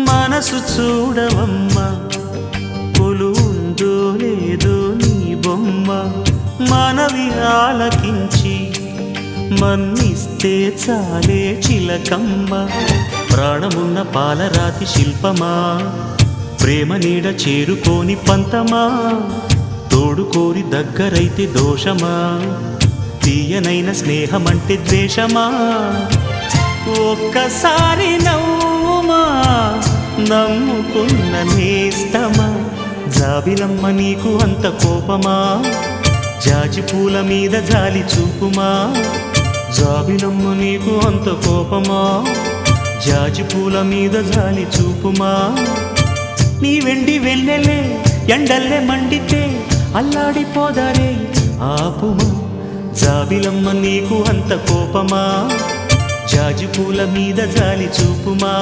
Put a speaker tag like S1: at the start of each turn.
S1: మనసు చూడవమ్మా కొలువుందో లేదో నీ బొమ్మ మనవి ఆలకించి మన్నిస్తే చాలే చిలకమ్మ ప్రాణమున్న పాలరాతి శిల్పమా ప్రేమ నీడ చేరుకోని పంతమా తోడుకోరి దగ్గరైతే దోషమా తీయనైన స్నేహమంటే ద్వేషమా ఒక్కసారి నవ్వుమా నమ్ముకున్న నేస్తమా జాబిలమ్మ నీకు అంత కోపమా జాజి పూల మీద జాలి చూపుమా జాబిలమ్మ నీకు అంత కోపమా జాజి పూల మీద జాలి చూపుమా నీ వెండి వెన్నెలే ఎండల్లే మండితే అల్లాడిపోదారే ఆపుమా జాబిలమ్మ నీకు అంత కోపమా జాజి పూల మీద జాలి చూపుమా